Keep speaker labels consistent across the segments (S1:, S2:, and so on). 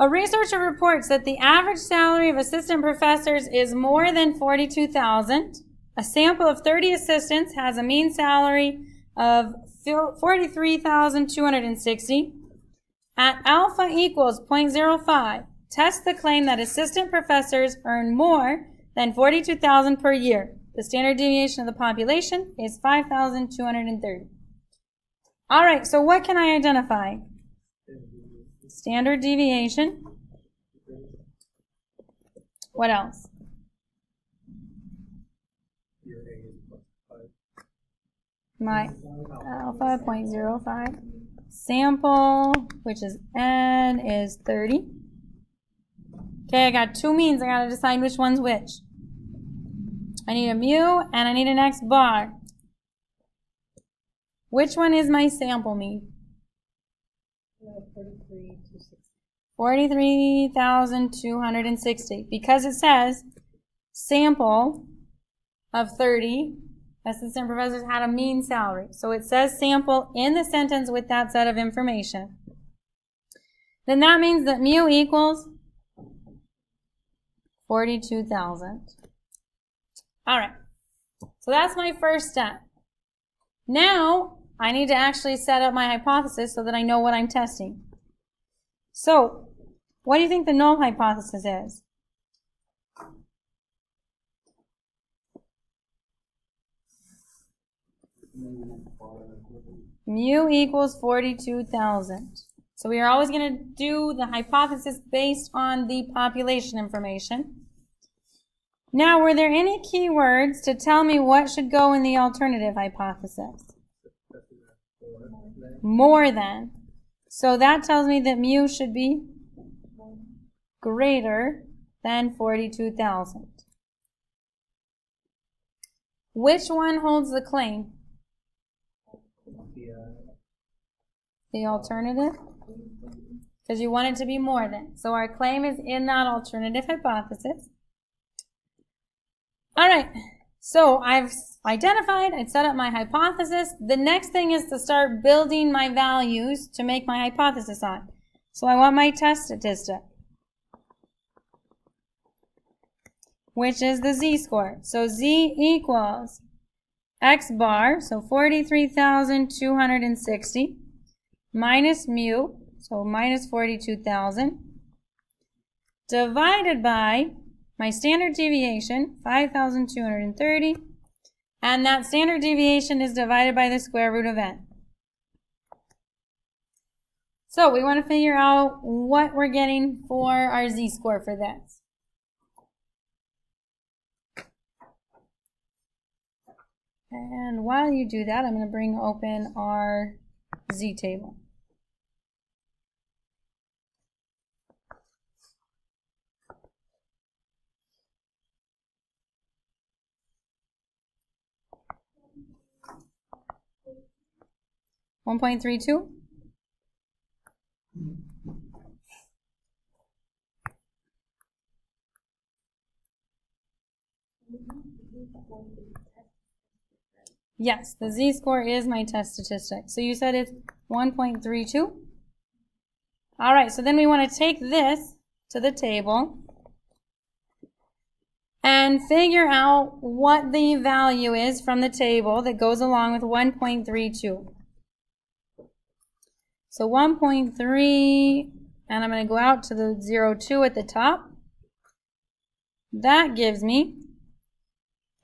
S1: A researcher reports that the average salary of assistant professors is more than $42,000. A sample of 30 assistants has a mean salary of $43,260. At alpha equals 0.05, test the claim that assistant professors earn more than $42,000 per year. The standard deviation of the population is 5,230. All right, so what can I identify? Standard deviation. What else? My alpha 0.05. Sample, which is n, is 30. Okay, I got two means. I got to decide which one's which. I need a mu and I need an x bar. Which one is my sample mean? 43,260. Because it says sample of 30 assistant professors had a mean salary. So it says sample in the sentence with that set of information. Then that means that mu equals 42,000. All right. So that's my first step. Now I need to actually set up my hypothesis so that I know what I'm testing. So, what do you think the null hypothesis is? Mu equals 42,000. So we are always going to do the hypothesis based on the population information. Now, were there any keywords to tell me what should go in the alternative hypothesis? More than. So that tells me that mu should be greater than 42,000. Which one holds the claim? The alternative? Because you want it to be more than. So our claim is in that alternative hypothesis. All right. So I've identified, I've set up my hypothesis. The next thing is to start building my values to make my hypothesis on. So I want my test statistic, which is the z-score. So z equals x bar, so 43,260, minus mu, so minus 42,000, divided by my standard deviation, 5,230, and that standard deviation is divided by the square root of n. So we want to figure out what we're getting for our z-score for this. And while you do that, I'm going to bring open our z-table. $1.32. Yes, the z-score is my test statistic. So you said it's 1.32. All right, so then we want to take this to the table and figure out what the value is from the table that goes along with 1.32. So 1.3, and I'm going to go out to the 0.2 at the top. That gives me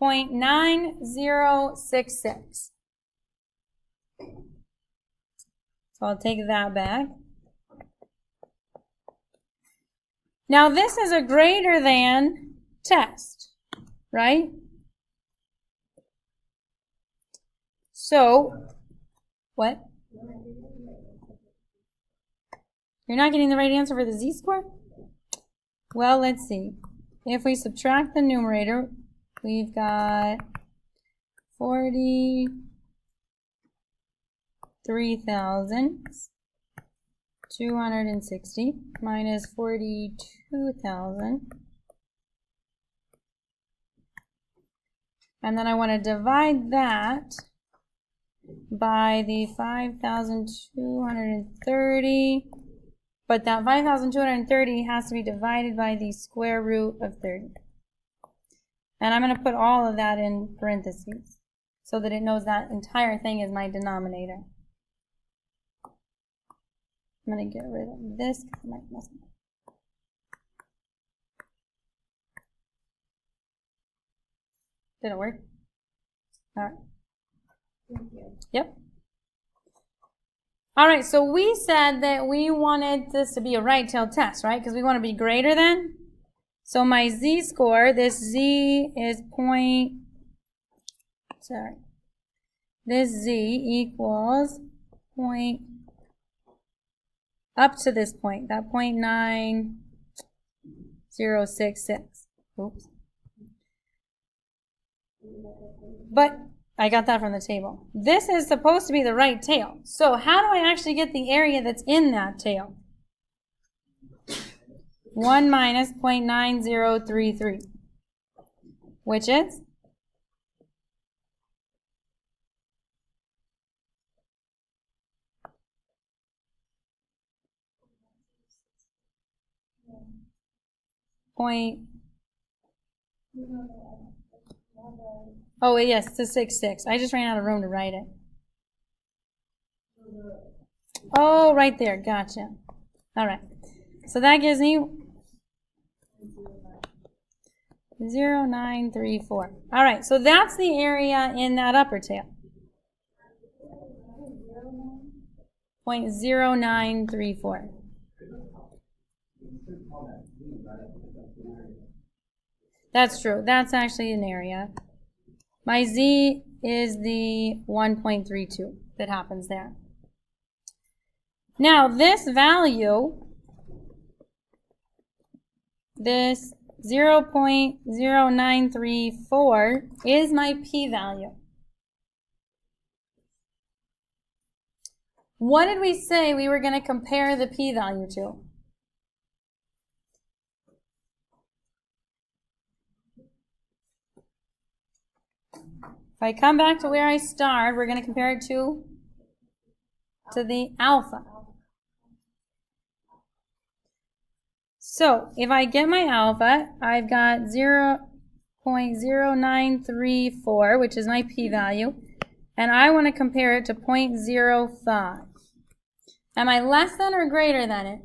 S1: 0.9066. So I'll take that back. Now this is a greater than test, right? So, what? You're not getting the right answer for the z-score? Well, let's see. If we subtract the numerator, we've got 43,260 minus 42,000. And then I want to divide that by the 5,230 But that 5,230 has to be divided by the square root of 30. And I'm going to put all of that in parentheses so that it knows that entire thing is my denominator. I'm going to get rid of this because I might mess it up. Did it work? All right.
S2: Thank you.
S1: Yep. All right, so we said that we wanted this to be a right-tailed test, right? Because we want to be greater than. So my z-score, this z is this z equals point up to this point, that 0.9066. Oops. But I got that from the table. This is supposed to be the right tail. So how do I actually get the area that's in that tail? 1 minus 0.9033, which is? Oh, yes, it's a 66. I just ran out of room to write it. Oh, right there. Gotcha. All right. So that gives me 0.934. All right, so that's the area in that upper tail. 0.0934. That's true. That's actually an area. My z is the 1.32 that happens there. Now, this value, this 0.0934 is my p-value. What did we say we were going to compare the p-value to? If I come back to where I started, we're going to compare it to the alpha. So if I get my alpha, I've got 0.0934, which is my p-value, and I want to compare it to 0.05. Am I less than or greater than it?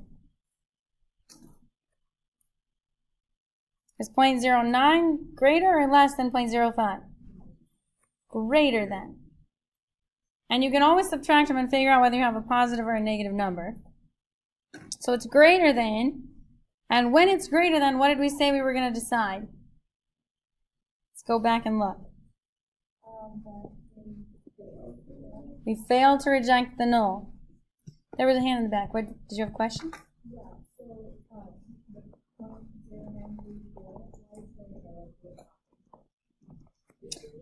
S1: Is 0.09 greater or less than 0.05? Greater than. And you can always subtract them and figure out whether you have a positive or a negative number. So it's greater than. And when it's greater than, what did we say we were going to decide? Let's go back and look. We failed to reject the null. There was a hand in the back. What, did you have a question?
S2: Yeah, so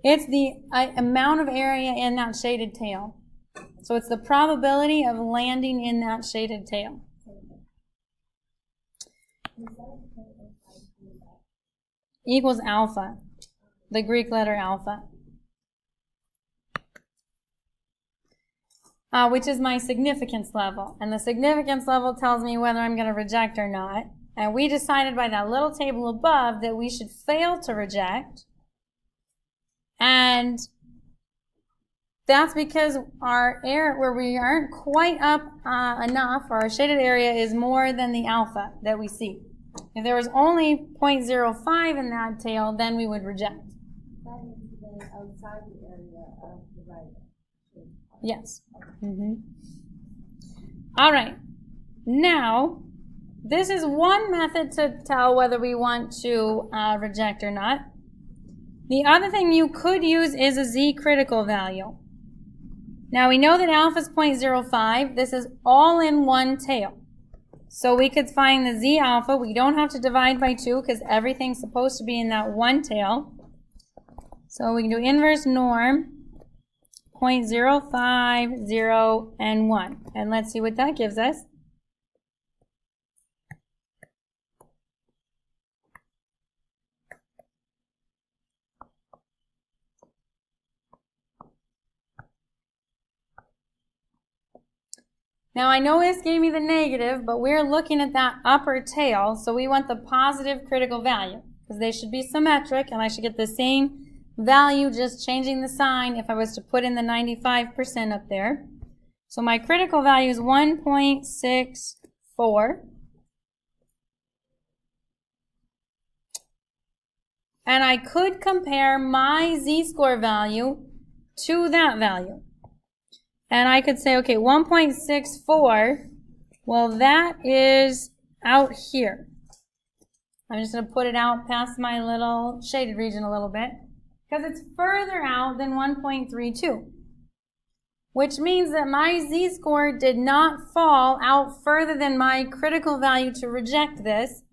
S1: It's the amount of area in that shaded tail. So it's the probability of landing in that shaded tail. Equals alpha, the Greek letter alpha, which is my significance level. And the significance level tells me whether I'm going to reject or not. And we decided by that little table above that we should fail to reject. And that's because our area where we aren't quite up enough, or our shaded area is more than the alpha that we see. If there was only 0.05 in that tail, then we would reject.
S2: that is then outside the area of the right.
S1: Yes. All right. Now, this is one method to tell whether we want to reject or not. The other thing you could use is a z-critical value. Now, we know that alpha is 0.05. This is all in one tail. So we could find the z alpha. We don't have to divide by 2 because everything's supposed to be in that one tail. So we can do inverse norm, 0.05, 0, and 1. And let's see what that gives us. Now I know this gave me the negative, but we're looking at that upper tail, so we want the positive critical value, because they should be symmetric, and I should get the same value, just changing the sign if I was to put in the 95% up there. So my critical value is 1.64. And I could compare my z-score value to that value. And I could say, okay, 1.64, well, that is out here. I'm just going to put it out past my little shaded region a little bit, because it's further out than 1.32, which means that my z-score did not fall out further than my critical value to reject this.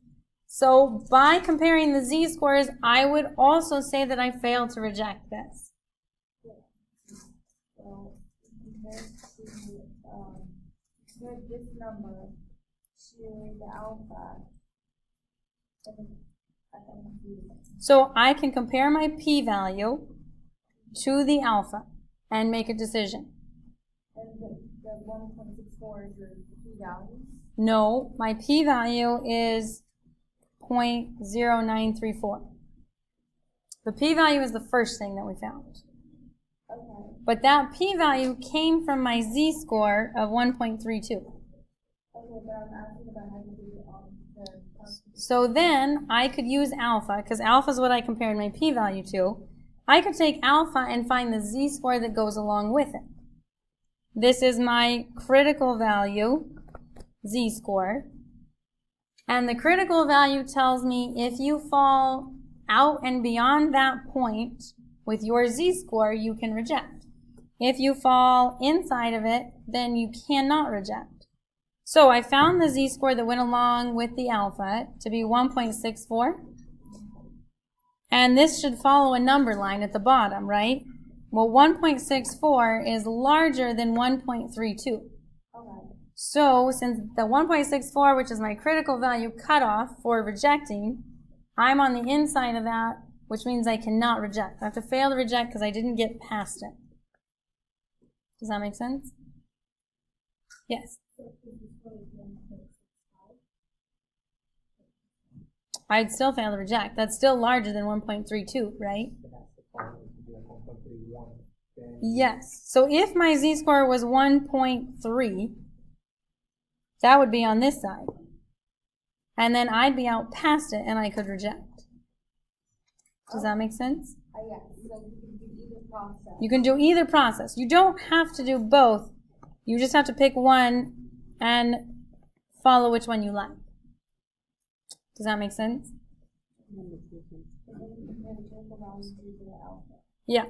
S1: So by comparing the z-scores, I would also say that I failed to reject this.
S2: So compared this number to the alpha.
S1: So I can compare my p-value to the alpha and make a decision.
S2: And the 1.64 is your p-value?
S1: No, my p-value is 0.0934. The p-value is the first thing that we found.
S2: Okay.
S1: But that p-value came from my z-score of 1.32.
S2: Okay, but I'm asking about how you do it on the
S1: So then I could use alpha, because alpha is what I compared my p-value to. I could take alpha and find the z-score that goes along with it. This is my critical value, z-score. And the critical value tells me if you fall out and beyond that point with your z-score, you can reject. If you fall inside of it, then you cannot reject. So I found the z-score that went along with the alpha to be 1.64. And this should follow a number line at the bottom, right? Well, 1.64 is larger than 1.32.
S2: Okay.
S1: So since the 1.64, which is my critical value cutoff for rejecting, I'm on the inside of that, which means I cannot reject. I have to fail to reject because I didn't get past it. Does that make sense? Yes. I'd still fail to reject. That's still larger than 1.32, right? Yes. So if my z-score was 1.3, that would be on this side. And then I'd be out past it and I could reject. Does that make sense?
S2: Yeah, so you can do either process.
S1: You can do either process. You don't have to do both. You just have to pick one and follow which one you like. Does that make sense? Yeah.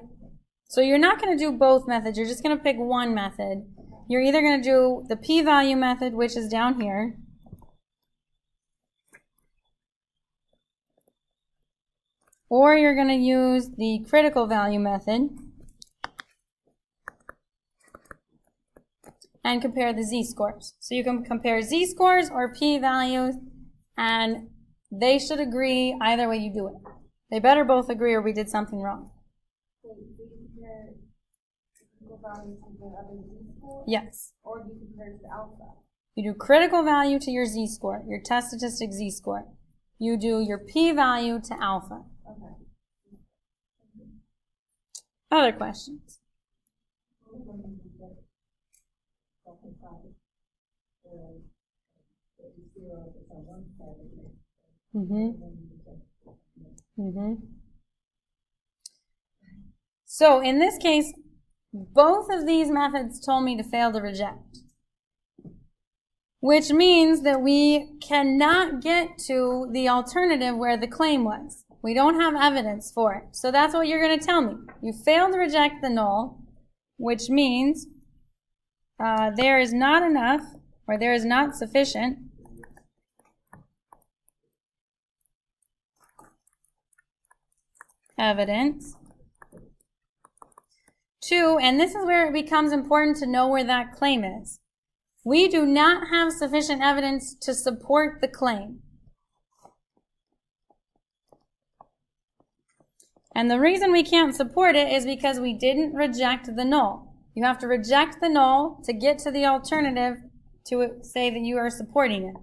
S1: So you're not going to do both methods. You're just going to pick one method. You're either going to do the p-value method, which is down here, or you're going to use the critical value method and compare the z-scores. So you can compare z-scores or p-values, and they should agree either way you do it. They better both agree or we did something wrong.
S2: So you compare critical value to the other z-score?
S1: Yes.
S2: Or you compare it to alpha?
S1: You do critical value to your z-score, your test statistic z-score. You do your p-value to alpha.
S2: Okay.
S1: Other questions? So in this case, both of these methods told me to fail to reject, which means that we cannot get to the alternative where the claim was. We don't have evidence for it. So that's what you're going to tell me. You failed to reject the null, which means there is not enough, or there is not sufficient evidence to, and this is where it becomes important to know where that claim is. We do not have sufficient evidence to support the claim. And the reason we can't support it is because we didn't reject the null. You have to reject the null to get to the alternative to say that you are supporting it.